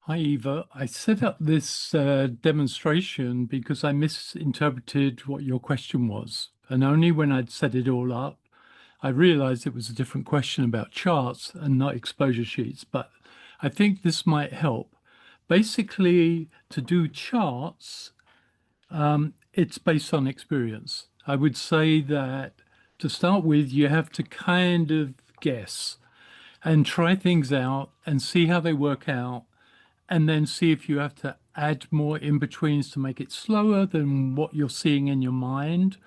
Hi, Eva. I set up this demonstration because I misinterpreted what your question was. And only when I'd set it all up, I realized it was a different question about charts and not exposure sheets. But I think this might help. Basically, to do charts, it's based on experience. I would say that to start with, you have to kind of guess and try things out and see how they work out and then see if you have to add more in-betweens to make it slower than what you're seeing in your mind,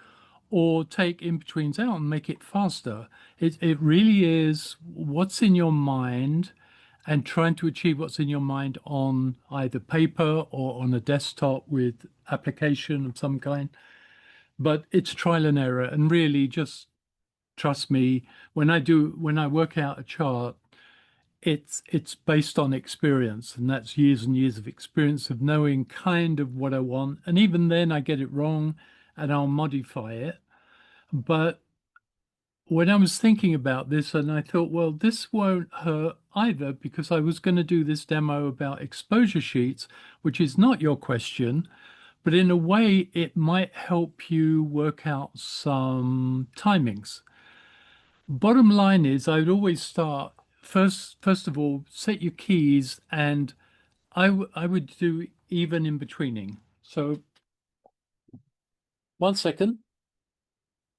or take in-betweens out and make it faster. It really is what's in your mind and trying to achieve what's in your mind on either paper or on a desktop with application of some kind. But it's trial and error, and really just trust me, when I work out a chart, it's based on experience, and that's years and years of experience of knowing kind of what I want. And even then I get it wrong and I'll modify it. But when I was thinking about this, and I thought, well, this won't hurt either because I was going to do this demo about exposure sheets, which is not your question, but in a way it might help you work out some timings. Bottom line is, I would always start first of all, set your keys, and I would do even in betweening. So 1 second,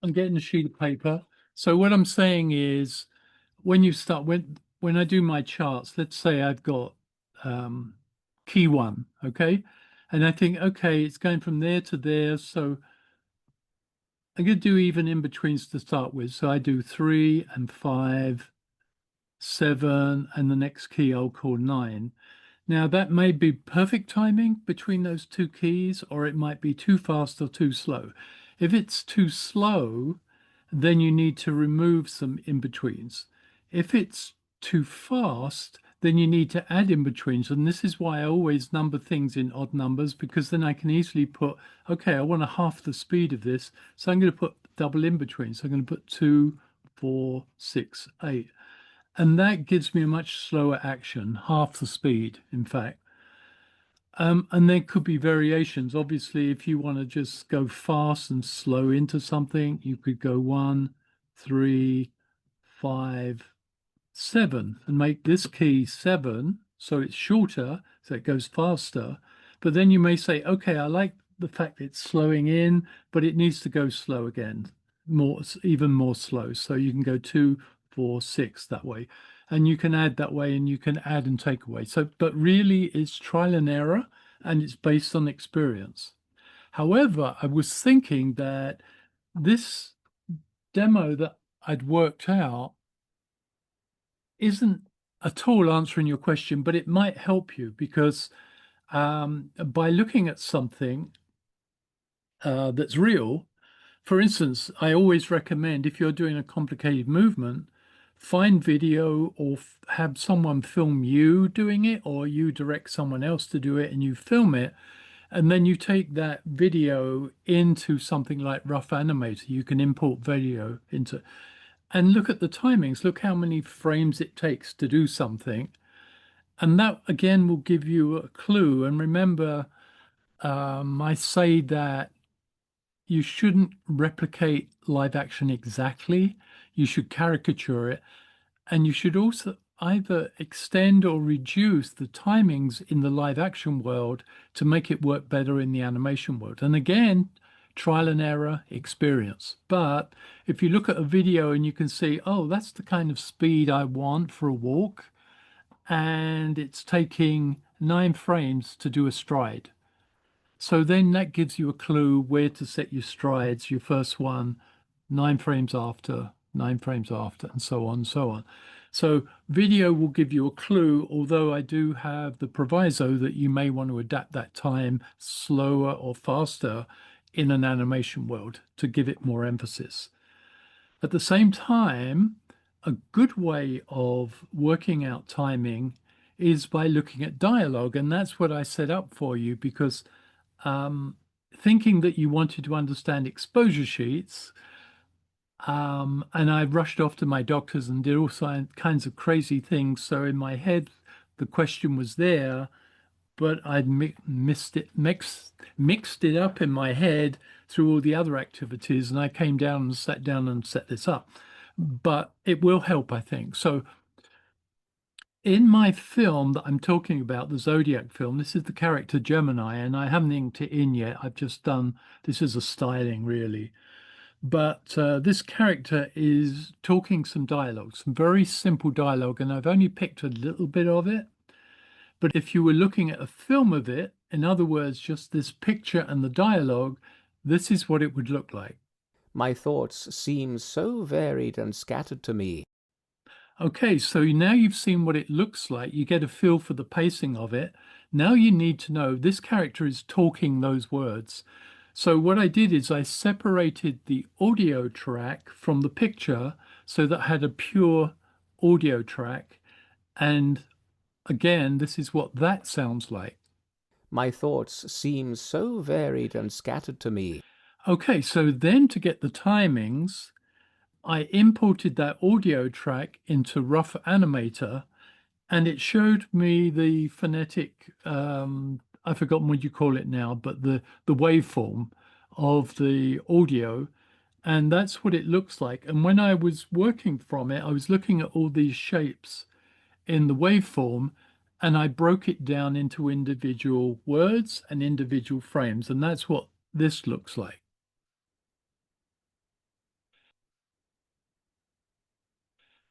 I'm getting a sheet of paper. So what I'm saying is, when I do my charts, let's say I've got um, key one, okay, and I think okay, it's going from there to there, so I'm going to do even in betweens to start with. So I do 3 and 5. 7, and the next key I'll call 9. Now, that may be perfect timing between those two keys, or it might be too fast or too slow. If it's too slow, then you need to remove some in-betweens. If it's too fast, then you need to add in-betweens. And this is why I always number things in odd numbers, because then I can easily put, okay, I want a half the speed of this, so I'm going to put double in-between. So I'm going to put 2, 4, 6, 8. And that gives me a much slower action, half the speed, in fact. And there could be variations. Obviously, if you want to just go fast and slow into something, you could go 1, 3, 5, 7, and make this key 7, so it's shorter, so it goes faster. But then you may say, okay, I like the fact it's slowing in, but it needs to go slow again, more, even more slow. So you can go 2, 4, 6 that way. And you can add that way, and you can add and take away. So, but really it's trial and error, and it's based on experience. However, I was thinking that this demo that I'd worked out isn't at all answering your question, but it might help you because by looking at something that's real, for instance, I always recommend if you're doing a complicated movement, find video or have someone film you doing it, or you direct someone else to do it and you film it. And then you take that video into something like Rough Animator. You can import video into, and look at the timings. Look how many frames it takes to do something. And that again will give you a clue. And remember, I say that you shouldn't replicate live action exactly. You should caricature it. And you should also either extend or reduce the timings in the live action world to make it work better in the animation world. And again, trial and error experience. But if you look at a video and you can see, oh, that's the kind of speed I want for a walk, and it's taking 9 frames to do a stride. So then that gives you a clue where to set your strides, your first one, 9 frames after, 9 frames after, and so on and so on. So video will give you a clue, although I do have the proviso that you may want to adapt that time slower or faster in an animation world to give it more emphasis. At the same time, a good way of working out timing is by looking at dialogue. And that's what I set up for you because thinking that you wanted to understand exposure sheets, and I rushed off to my doctors and did all kinds of crazy things. So in my head, the question was there, but I'd mixed it up in my head through all the other activities, and I came down and sat down and set this up. But it will help, I think. So in my film that I'm talking about, the Zodiac film, this is the character Gemini, and I haven't inked it in yet. I've just done this is a styling really. But this character is talking some dialogue, some very simple dialogue, and I've only picked a little bit of it. But if you were looking at a film of it, in other words, just this picture and the dialogue, this is what it would look like. My thoughts seem so varied and scattered to me. Okay, so now you've seen what it looks like. You get a feel for the pacing of it. Now you need to know this character is talking those words. So what I did is I separated the audio track from the picture so that I had a pure audio track. And again, this is what that sounds like. My thoughts seem so varied and scattered to me. Okay, so then to get the timings, I imported that audio track into Rough Animator and it showed me the phonetic, I've forgotten what you call it now, but the waveform of the audio. And that's what it looks like. And when I was working from it, I was looking at all these shapes in the waveform and I broke it down into individual words and individual frames. And that's what this looks like.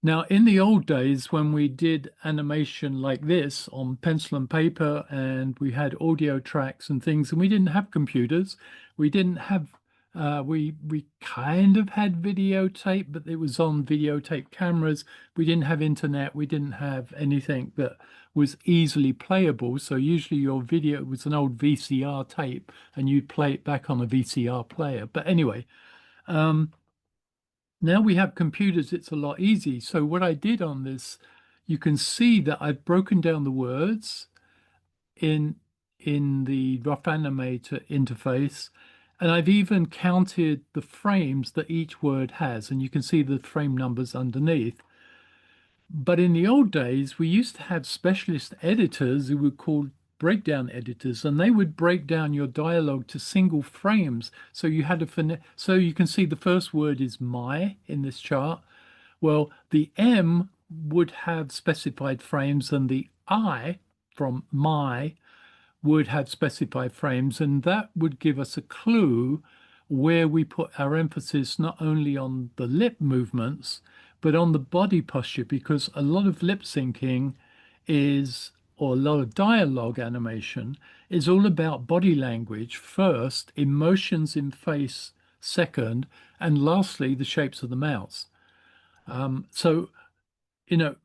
Now, in the old days, when we did animation like this on pencil and paper, and we had audio tracks and things, and we didn't have computers, we didn't have, we kind of had videotape, but it was on videotape cameras. We didn't have internet. We didn't have anything that was easily playable. So usually your video was an old VCR tape, and you'd play it back on a VCR player. But anyway. Now we have computers, it's a lot easy. So what I did on this, you can see that I've broken down the words in the rough animator interface, and I've even counted the frames that each word has, and you can see the frame numbers underneath. But in the old days, we used to have specialist editors who were called breakdown editors, and they would break down your dialogue to single frames. So you had so you can see the first word is my in this chart. Well, the M would have specified frames, and the I from my would have specified frames, and that would give us a clue where we put our emphasis not only on the lip movements, but on the body posture, because a lot of lip syncing is, or a lot of dialogue animation is all about body language first, emotions in face second, and lastly, the shapes of the mouth. So,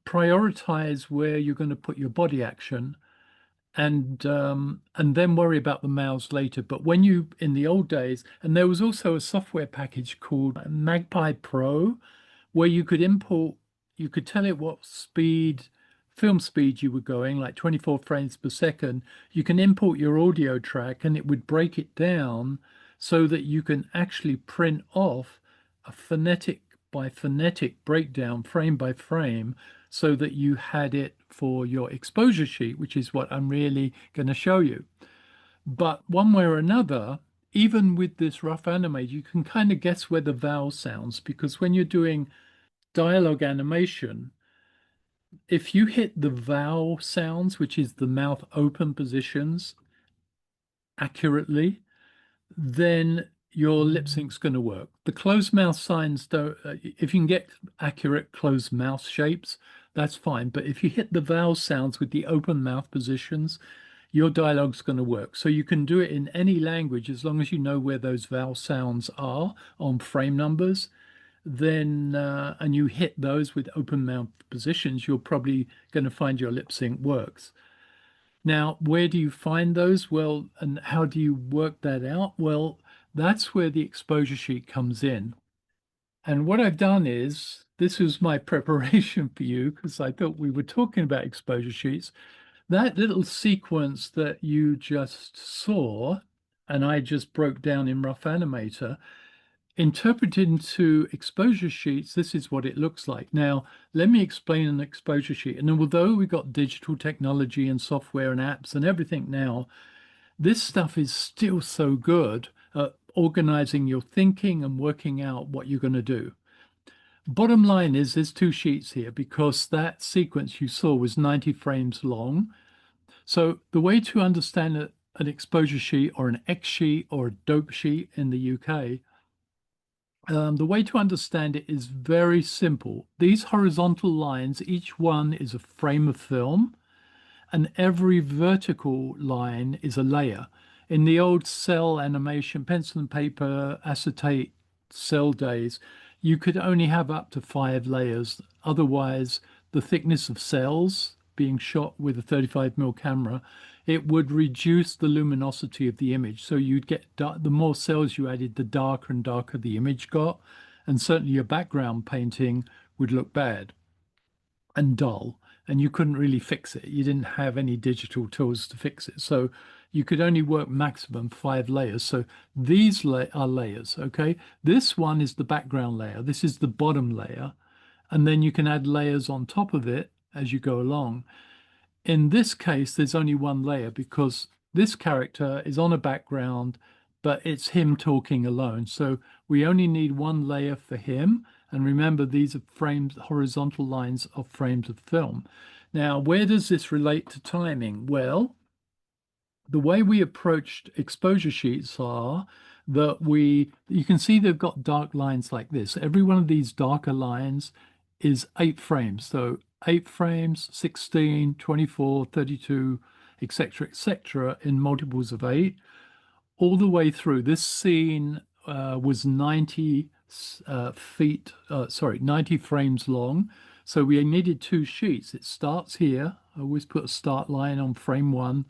prioritize where you're going to put your body action and then worry about the mouths later. But when you in the old days, and there was also a software package called Magpie Pro, where you could import, you could tell it what speed, film speed you were going, like 24 frames per second. You can import your audio track and it would break it down so that you can actually print off a phonetic by phonetic breakdown, frame by frame, so that you had it for your exposure sheet, which is what I'm really going to show you. But one way or another, even with this rough animate, you can kind of guess where the vowel sounds, because when you're doing dialogue animation, if you hit the vowel sounds, which is the mouth open positions, accurately, then your lip sync's going to work. The closed mouth signs don't, if you can get accurate closed mouth shapes, that's fine. But if you hit the vowel sounds with the open mouth positions, your dialogue's going to work. So you can do it in any language as long as you know where those vowel sounds are on frame numbers. Then, and you hit those with open mouth positions, you're probably going to find your lip sync works. Now, where do you find those? Well, and how do you work that out? Well, that's where the exposure sheet comes in. And what I've done is, this was my preparation for you because I thought we were talking about exposure sheets. That little sequence that you just saw, and I just broke down in Rough Animator, Interpreted into exposure sheets, this is what it looks like. Now, let me explain an exposure sheet. And although we've got digital technology and software and apps and everything now, this stuff is still so good at organizing your thinking and working out what you're going to do. Bottom line is there's two sheets here because that sequence you saw was 90 frames long. So the way to understand an exposure sheet or an X sheet or a dope sheet in the UK, the way to understand it is very simple. These horizontal lines, each one is a frame of film, and every vertical line is a layer. In the old cell animation, pencil and paper, acetate cell days, you could only have up to 5 layers. Otherwise, the thickness of cells being shot with a 35mm camera, it would reduce the luminosity of the image. So you'd get the more cells you added, the darker and darker the image got. And certainly your background painting would look bad and dull, and you couldn't really fix it. You didn't have any digital tools to fix it. So you could only work maximum 5 layers. So these are layers, okay? This one is the background layer. This is the bottom layer. And then you can add layers on top of it as you go along. In this case, there's only one layer because this character is on a background, but it's him talking alone. So we only need one layer for him. And remember, these are frames, horizontal lines of frames of film. Now, where does this relate to timing? Well, the way we approached exposure sheets are that you can see they've got dark lines like this. Every one of these darker lines is 8 frames. So 8 frames, 16, 24, 32, etc., in multiples of 8, all the way through. This scene was 90 90 frames long. So we needed 2 sheets. It starts here. I always put a start line on frame 1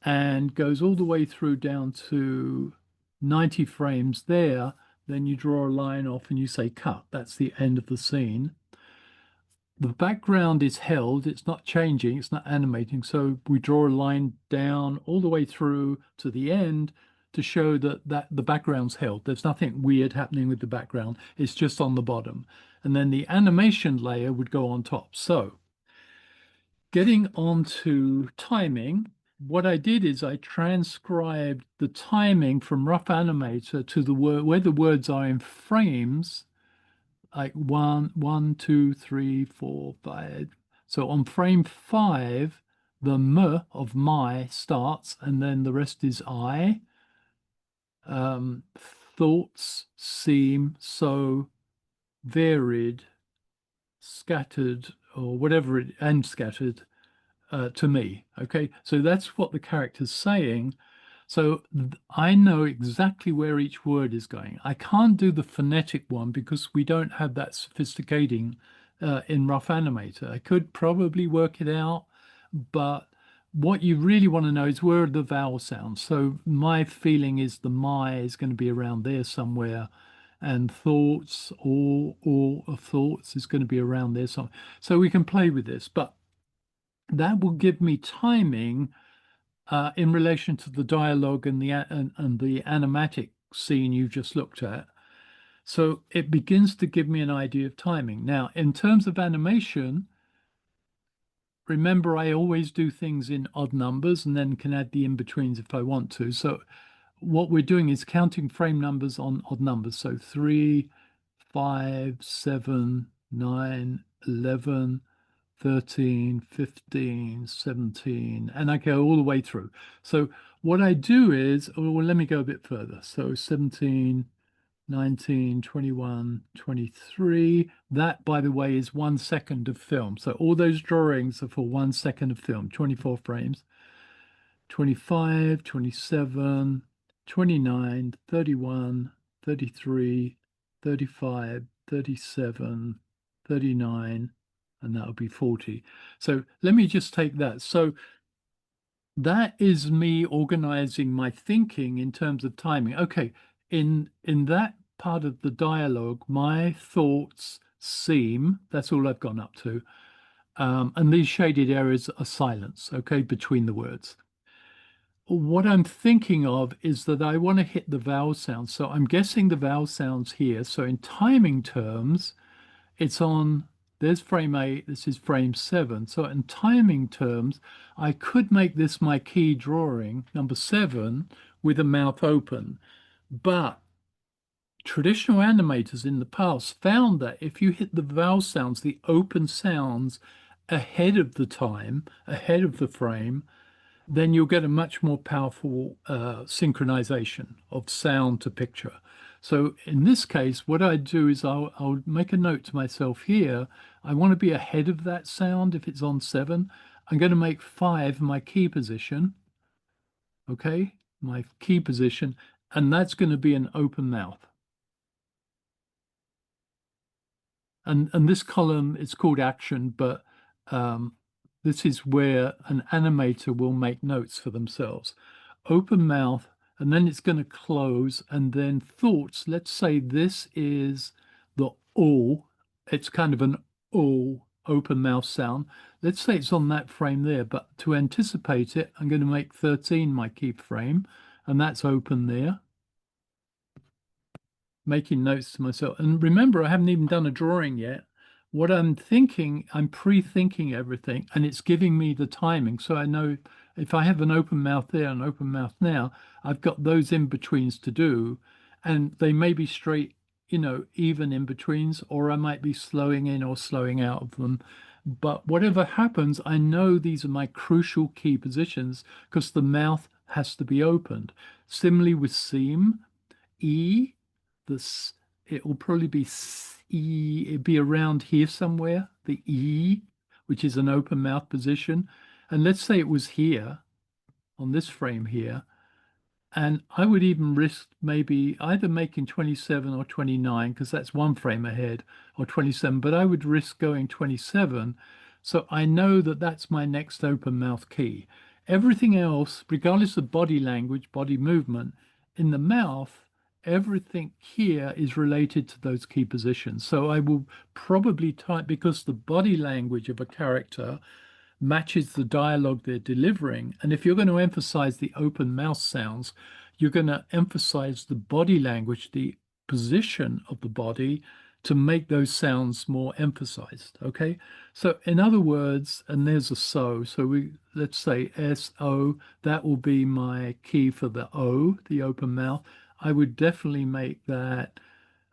and goes all the way through down to 90 frames there. Then you draw a line off and you say cut. That's the end of the scene. The background is held, it's not changing, it's not animating. So we draw a line down all the way through to the end to show that the background's held. There's nothing weird happening with the background. It's just on the bottom. And then the animation layer would go on top. So getting on to timing, what I did is I transcribed the timing from Rough Animator to the word where the words are in frames, like one, two, three, four, five. So on frame 5, the M of my starts, and then the rest is I. Thoughts seem so varied, scattered, or whatever it, and scattered to me. Okay, so that's what the character's saying. So I know exactly where each word is going. I can't do the phonetic one because we don't have that sophisticating in Rough Animator. I could probably work it out, but what you really want to know is where are the vowel sounds. So my feeling is the my is going to be around there somewhere, and thoughts or thoughts is going to be around there somewhere. So we can play with this, but that will give me timing in relation to the dialogue and the animatic scene you just looked at. So it begins to give me an idea of timing. Now, in terms of animation, remember I always do things in odd numbers and then can add the in-betweens if I want to. So what we're doing is counting frame numbers on odd numbers. So 3, 5, 7, 9, 11, 13, 15, 17, and I go all the way through. So what I do is, oh, well, let me go a bit further. So 17, 19, 21, 23. That, by the way, is 1 second of film. So all those drawings are for 1 second of film, 24 frames. 25, 27, 29, 31, 33, 35, 37, 39, and that would be 40. So let me just take that. So that is me organizing my thinking in terms of timing. Okay, in that part of the dialogue, my thoughts seem, that's all I've gone up to. And these shaded areas are silence, okay, between the words. what I'm thinking of is that I want to hit the vowel sounds. So I'm guessing the vowel sounds here. So in timing terms, it's on, there's frame 8, this is frame 7. So in timing terms, I could make this my key drawing, number 7, with a mouth open. But traditional animators in the past found that if you hit the vowel sounds, the open sounds ahead of the time, ahead of the frame, then you'll get a much more powerful synchronization of sound to picture. So in this case, what I do is I'll make a note to myself here. I want to be ahead of that sound if it's on 7. I'm going to make 5 my key position, okay? My key position, and that's going to be an open mouth. And this column is called action, but um, this is where an animator will make notes for themselves. Open mouth, and then it's going to close, and then thoughts. Let's say this is the O. It's kind of an O open mouth sound. Let's say it's on that frame there, but to anticipate it, I'm going to make 13 my key frame, and that's open there, making notes to myself. And remember, I haven't even done a drawing yet. What I'm thinking, I'm pre-thinking everything, and it's giving me the timing. So I know if I have an open mouth there and open mouth now, I've got those in-betweens to do, and they may be straight, even in-betweens, or I might be slowing in or slowing out of them. But whatever happens, I know these are my crucial key positions because the mouth has to be opened. Similarly with seam, E, this it will probably be E, it'd be around here somewhere, the E, which is an open mouth position. And let's say it was here on this frame here. And I would even risk maybe either making 27 or 29, because that's one frame ahead, or 27, but I would risk going 27. So I know that that's my next open mouth key. Everything else, regardless of body language, body movement, in the mouth, everything here is related to those key positions. So I will probably type, because the body language of a character matches the dialogue they're delivering. And if you're going to emphasize the open mouth sounds, you're going to emphasize the body language, the position of the body to make those sounds more emphasized. Okay. So in other words, and there's a so let's say SO, that will be my key for the O, the open mouth. I would definitely make that.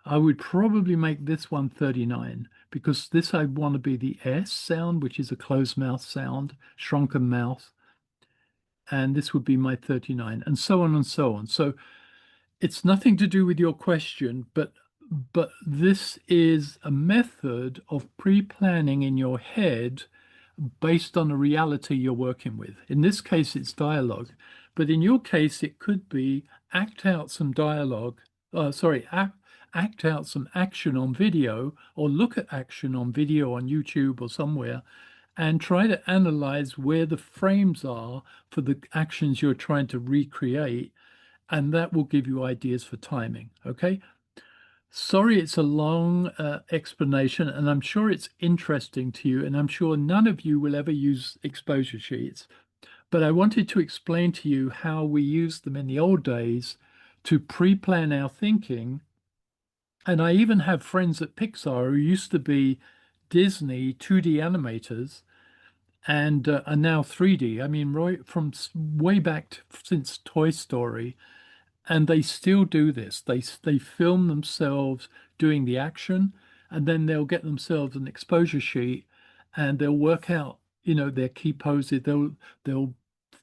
I would probably make this one 39 because this I want to be the S sound, which is a closed mouth sound, shrunken mouth, and this would be my 39, and so on and so on. So it's nothing to do with your question, but this is a method of pre-planning in your head based on a reality you're working with. In this case, it's dialogue, but in your case, it could be act out some dialogue. Sorry, act out some action on video, or look at action on video on YouTube or somewhere, and try to analyze where the frames are for the actions you're trying to recreate, and that will give you ideas for timing. Okay. Sorry, it's a long explanation, and I'm sure it's interesting to you, and I'm sure none of you will ever use exposure sheets. But I wanted to explain to you how we used them in the old days to pre-plan our thinking. And I even have friends at Pixar who used to be Disney 2D animators and are now 3D. I mean, right from way back since Toy Story, and they still do this. They film themselves doing the action, and then they'll get themselves an exposure sheet, and they'll work out, their key poses. They'll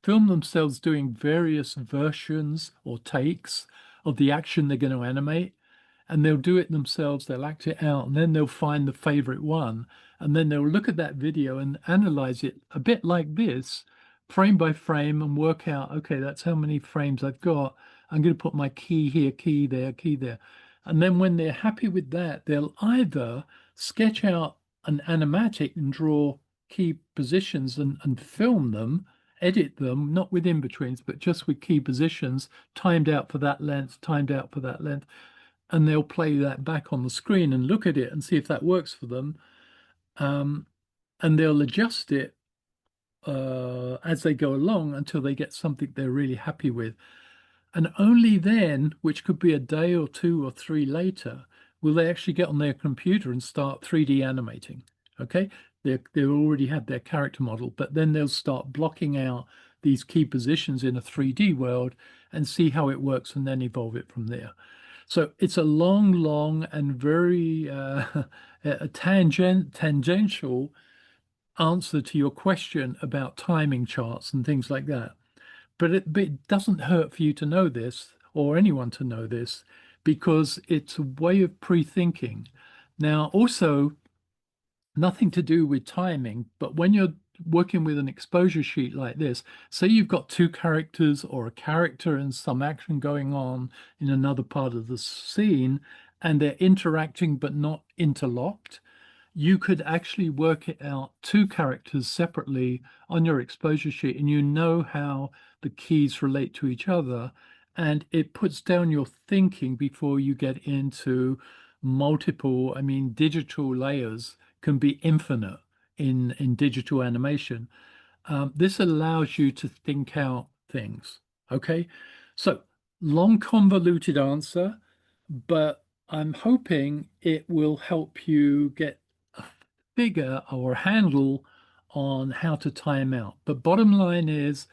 film themselves doing various versions or takes of the action they're going to animate, and they'll do it themselves. They'll act it out, and then they'll find the favorite one, and then they'll look at that video and analyze it a bit like this, frame by frame, and work out, okay, that's how many frames I've got. I'm going to put my key here, key there, key there. And then when they're happy with that, they'll either sketch out an animatic and draw key positions and film them, edit them, not with in-betweens, but just with key positions, timed out for that length, timed out for that length. And they'll play that back on the screen and look at it and see if that works for them. And they'll adjust it as they go along until they get something they're really happy with. And only then, which could be a day or two or three later, will they actually get on their computer and start 3D animating. Okay? They already have their character model, but then they'll start blocking out these key positions in a 3D world and see how it works and then evolve it from there. So it's a long and very a tangential answer to your question about timing charts and things like that. But it doesn't hurt for you to know this or anyone to know this because it's a way of pre-thinking. Now, also, nothing to do with timing, but when you're working with an exposure sheet like this, say you've got two characters or a character and some action going on in another part of the scene, and they're interacting but not interlocked, you could actually work it out two characters separately on your exposure sheet, and you know how the keys relate to each other. And it puts down your thinking before you get into multiple, I mean, digital layers can be infinite in digital animation. This allows you to think out things. Okay. So long, convoluted answer, but I'm hoping it will help you get a figure or handle on how to time out. But bottom line is,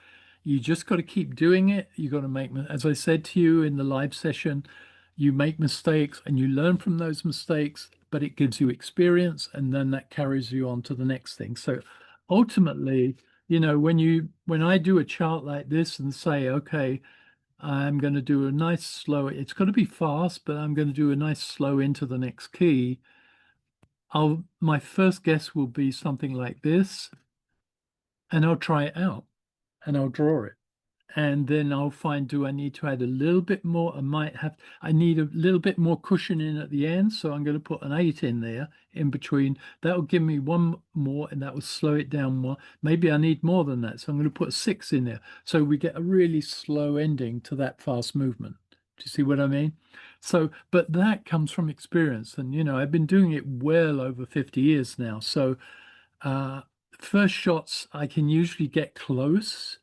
you just got to keep doing it. You got to make, as I said to you in the live session, you make mistakes and you learn from those mistakes, but it gives you experience and then that carries you on to the next thing. So ultimately, when I do a chart like this and say, okay, I'm going to do a nice slow, it's got to be fast, but I'm going to do a nice slow into the next key. My first guess will be something like this, and I'll try it out and I'll draw it. And then I'll find, do I need to add a little bit more? I need a little bit more cushion in at the end. So I'm going to put an 8 in there in between. That will give me one more and that will slow it down more. Maybe I need more than that. So I'm going to put a 6 in there. So we get a really slow ending to that fast movement. Do you see what I mean? So, but that comes from experience. And, I've been doing it well over 50 years now. So, uh, first shots, I can usually get close,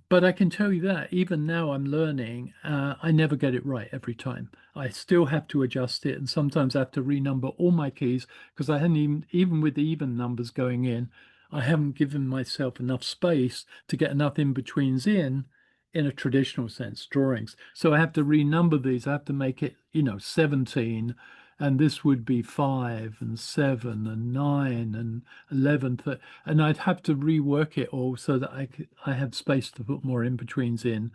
but I can tell you that even now I'm learning, I never get it right every time. I still have to adjust it, and sometimes I have to renumber all my keys because I hadn't even with the even numbers going in, I haven't given myself enough space to get enough in-betweens in a traditional sense, drawings. So I have to renumber these. I have to make it, 17, and this would be 5 and 7 and 9 and 11, and I'd have to rework it all so that I have space to put more in-betweens in.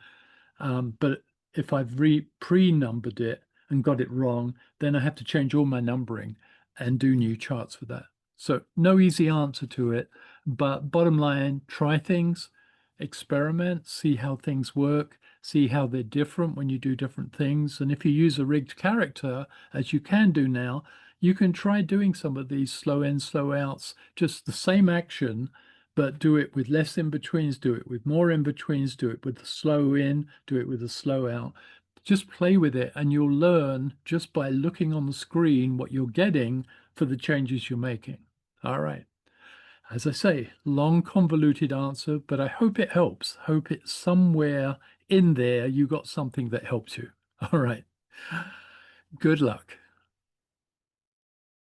But if I've pre-numbered it and got it wrong, then I have to change all my numbering and do new charts for that. So no easy answer to it, but bottom line, try things, experiment, see how things work, see how they're different when you do different things. And if you use a rigged character, as you can do now, you can try doing some of these slow in, slow outs, just the same action, but do it with less in-betweens, do it with more in-betweens, do it with the slow in, do it with the slow out. Just play with it and you'll learn just by looking on the screen what you're getting for the changes you're making. All right. As I say, long, convoluted answer, but I hope it helps. Hope it's somewhere in there you got something that helps you. All right. Good luck.